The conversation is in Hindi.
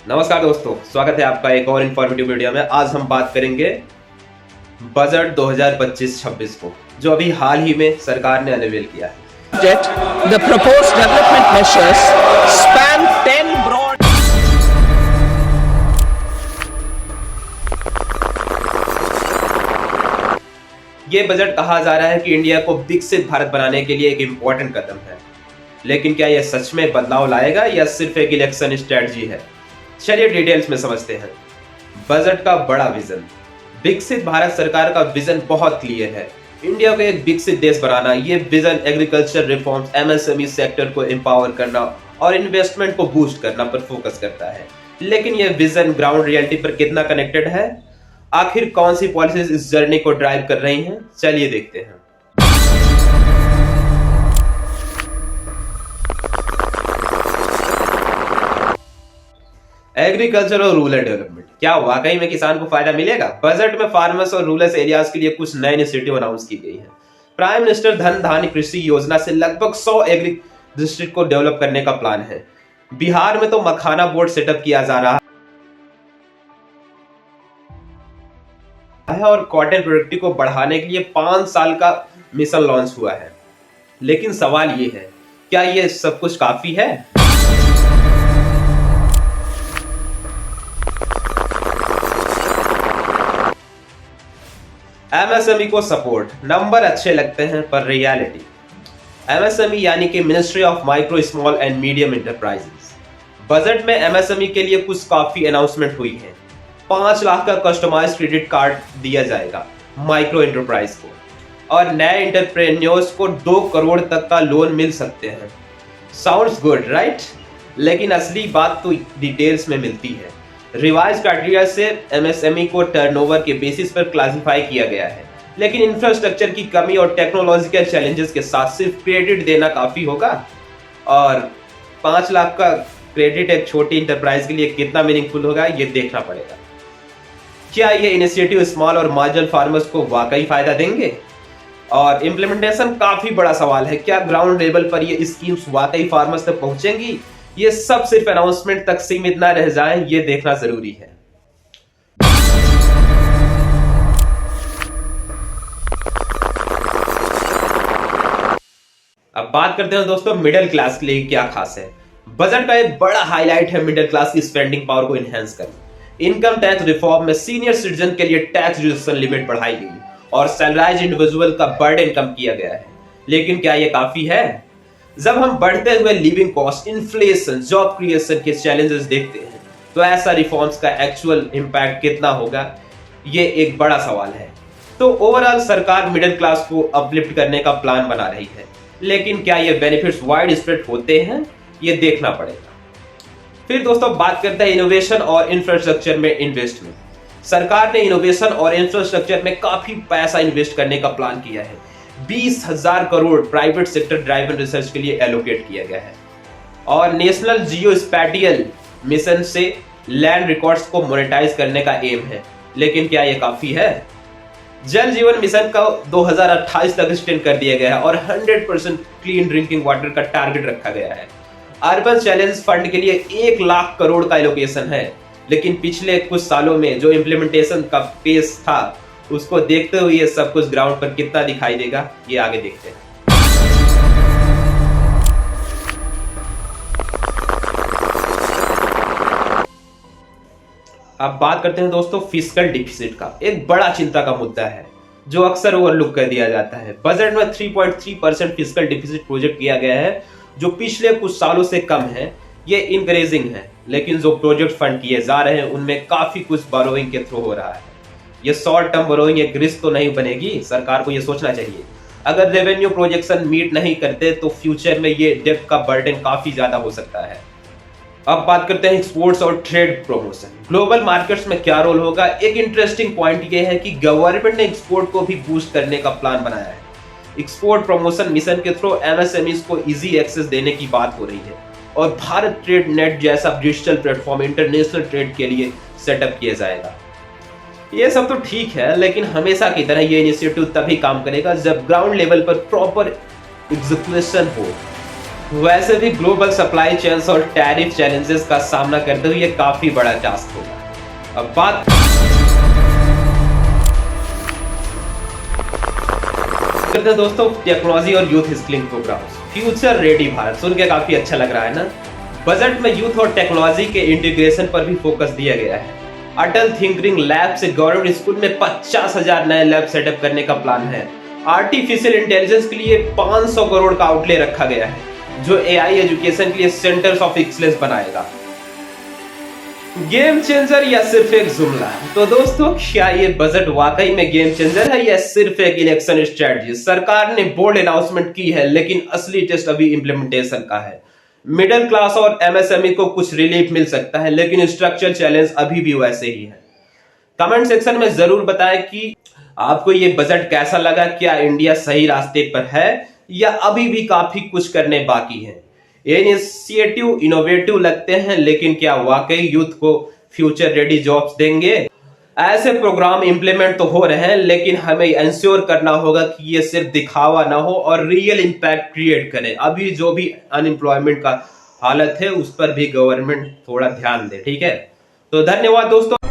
नमस्कार दोस्तों, स्वागत है आपका एक और इन्फॉर्मेटिव वीडियो में। आज हम बात करेंगे बजट 2025-26 को, जो अभी हाल ही में सरकार ने अनवील किया है। The proposed development measures span 10 broad. ये बजट कहा जा रहा है कि इंडिया को विकसित भारत बनाने के लिए एक इम्पोर्टेंट कदम है, लेकिन क्या यह सच में बदलाव लाएगा या सिर्फ एक इलेक्शन स्ट्रेटजी है? चलिए डिटेल्स में समझते हैं। बजट का बड़ा विजन। विकसित भारत सरकार का विजन बहुत क्लियर है, इंडिया को एक विकसित देश बनाना। ये vision agriculture reforms, MSME sector को एम्पावर करना और इन्वेस्टमेंट को बूस्ट करना पर फोकस करता है। लेकिन यह विजन ग्राउंड रियलिटी पर कितना कनेक्टेड है? आखिर कौन सी पॉलिसीज इस जर्नी को ड्राइव कर रही हैं? चलिए देखते हैं। एग्रीकल्चर और रूरल डेवलपमेंट, क्या वाकई में किसान को फायदा मिलेगा? बजट में फार्मर्स और रूरल एरियाज के लिए कुछ नए इनिशिएटिव अनाउंस की गई है। प्राइम मिनिस्टर धन धान्य कृषि योजना से लगभग 100 एग्री डिस्ट्रिक्ट को डेवलप करने का प्लान है। बिहार में तो मखाना बोर्ड सेटअप किया जा रहा है और कॉटन प्रोडक्टिविटी को बढ़ाने के लिए 5 साल का मिशन लॉन्च हुआ है। लेकिन सवाल ये है, क्या ये सब कुछ काफी है? एमएसएमई को सपोर्ट, नंबर अच्छे लगते हैं पर रियलिटी। एमएसएमई यानी कि ministry of micro small and medium enterprises. Budget में एमएसएमई के लिए कुछ काफी अनाउंसमेंट हुई है। 5 लाख का कस्टमाइज्ड क्रेडिट कार्ड दिया जाएगा माइक्रो एंटरप्राइज को, और नए एंटरप्रेन्योर्स को 2 करोड़ तक का लोन मिल सकते हैं। Sounds good right? लेकिन असली बात तो डिटेल्स में मिलती है। रिवाइज क्राइटेरिया से एमएसएमई को टर्नओवर के बेसिस पर क्लासिफाई किया गया है, लेकिन इंफ्रास्ट्रक्चर की कमी और टेक्नोलॉजिकल चैलेंजेस के साथ सिर्फ क्रेडिट देना काफी होगा? और 5 लाख का क्रेडिट एक छोटी इंटरप्राइज के लिए कितना मीनिंगफुल होगा, ये देखना पड़ेगा। क्या ये इनिशिएटिव स्मॉल और मार्जिनल फार्मर्स को वाकई फायदा देंगे? और इम्प्लीमेंटेशन काफी बड़ा सवाल है। क्या ग्राउंड लेवल पर ये स्कीम्स वाकई फार्मर्स तक पहुंचेंगी? ये सब सिर्फ अनाउंसमेंट तक सीमित ना रह जाए, ये देखना जरूरी है। अब बात करते हैं दोस्तों मिडिल क्लास के लिए क्या खास है। बजट का एक बड़ा हाईलाइट है मिडिल क्लास की स्पेंडिंग पावर को एनहांस करना। इनकम टैक्स रिफॉर्म में सीनियर सिटीजन के लिए टैक्स डिडक्शन लिमिट बढ़ाई गई और सैलराइज्ड इंडिविजुअल का बर्डन कम किया गया है। लेकिन क्या ये काफी है? जब हम बढ़ते हुए living cost, inflation, job creation के चैलेंजेस देखते हैं, तो ऐसा रिफॉर्म्स का एक्चुअल इंपैक्ट कितना होगा, ये एक बड़ा सवाल है। तो ओवरऑल सरकार मिडिल क्लास को अपलिफ्ट करने का प्लान बना रही है, लेकिन क्या ये बेनिफिट्स वाइड स्प्रेड होते हैं, ये देखना पड़ेगा। फिर दोस्तों बात करते हैं इनोवेशन और इंफ्रास्ट्रक्चर में इन्वेस्टमेंट। सरकार ने इनोवेशन और इंफ्रास्ट्रक्चर में काफी पैसा इन्वेस्ट करने का प्लान किया है। 20,000 crore private sector driven research के लिए एलोकेट किया गया है, और नेशनल जियो स्पैटियल मिशन से लैंड रिकॉर्ड्स को मोनेटाइज करने का एम है। लेकिन क्या यह काफी है? जल जीवन मिशन का 2028 तक एक्सटेंड कर दिया गया है और 100% क्लीन ड्रिंकिंग वाटर का टारगेट रखा गया है। अर्बन चैलेंज फंड के लिए 1 लाख करोड़ का एलोकेशन है, लेकिन पिछले कुछ सालों में जो इम्प्लीमेंटेशन का पेस था, उसको देखते हुए ये सब कुछ ग्राउंड पर कितना दिखाई देगा, ये आगे देखते हैं। अब बात करते हैं दोस्तों फिस्कल डिफिसिट का। एक बड़ा चिंता का मुद्दा है जो अक्सर ओवरलुक कर दिया जाता है। बजट में 3.3% फिस्कल डिफिसिट प्रोजेक्ट किया गया है, जो पिछले कुछ सालों से कम है। ये इनकरेजिंग है, लेकिन जो प्रोजेक्ट फंड किए जा रहे हैं उनमें काफी कुछ बोरोइंग के थ्रू हो रहा है। ये शॉर्ट टर्म बोरोइंग एक रिस्क तो नहीं बनेगी? सरकार को ये सोचना चाहिए। अगर रेवेन्यू प्रोजेक्शन मीट नहीं करते तो फ्यूचर में ये डेब्ट का बर्डन काफी ज्यादा हो सकता है। अब बात करते हैं एक्सपोर्ट्स और ट्रेड प्रमोशन। ग्लोबल मार्केट्स में क्या रोल होगा? एक इंटरेस्टिंग पॉइंट ये है कि गवर्नमेंट ने एक्सपोर्ट को भी बूस्ट करने का प्लान बनाया है। एक्सपोर्ट प्रमोशन मिशन के थ्रू एमएसएमईज को इजी एक्सेस देने की बात हो रही है, और भारत ट्रेड नेट जैसा डिजिटल प्लेटफॉर्म इंटरनेशनल ट्रेड के लिए सेटअप किया जाएगा। ये सब तो ठीक है, लेकिन हमेशा की तरह ये इनिशिएटिव तभी काम करेगा जब ग्राउंड लेवल पर प्रॉपर एग्जीक्यूशन हो। वैसे भी ग्लोबल सप्लाई चेन्स और टैरिफ चैलेंजेस का सामना करते हुए ये काफी बड़ा टास्क होगा। अब बात करते हैं दोस्तों टेक्नोलॉजी और youth skilling programs. Future ready Bharat सुन के काफी अच्छा लग रहा है ना। बजट में यूथ और टेक्नोलॉजी के इंटीग्रेशन पर भी फोकस दिया गया है। अटल थिंकरिंग लैब से गवर्नमेंट स्कूल में 50,000 नए लैब सेटअप करने का प्लान है। आर्टिफिशियल इंटेलिजेंस के लिए 500 करोड़ का आउटले रखा गया है, जो एआई एजुकेशन के लिए सेंटर्स ऑफ एक्सीलेंस बनाएगा। गेम चेंजर या सिर्फ एक जुमला? तो दोस्तों, क्या ये बजट वाकई में गेम चेंजर है या सिर्फ एक इलेक्शन स्ट्रेटजी? सरकार ने बोल्ड अनाउंसमेंट की है, लेकिन असली टेस्ट अभी इंप्लीमेंटेशन का है। मिडिल क्लास और एमएसएमई को कुछ रिलीफ मिल सकता है, लेकिन स्ट्रक्चरल चैलेंज अभी भी वैसे ही है। कमेंट सेक्शन में जरूर बताएं कि आपको ये बजट कैसा लगा। क्या इंडिया सही रास्ते पर है या अभी भी काफी कुछ करने बाकी है? ये इनिशिएटिव इनोवेटिव लगते हैं, लेकिन क्या वाकई यूथ को फ्यूचर रेडी जॉब्स देंगे? ऐसे प्रोग्राम इंप्लीमेंट तो हो रहे हैं, लेकिन हमें इंश्योर करना होगा कि ये सिर्फ दिखावा ना हो और रियल इंपैक्ट क्रिएट करे। अभी जो भी अनएम्प्लॉयमेंट का हालत है, उस पर भी गवर्नमेंट थोड़ा ध्यान दे। ठीक है, तो धन्यवाद दोस्तों।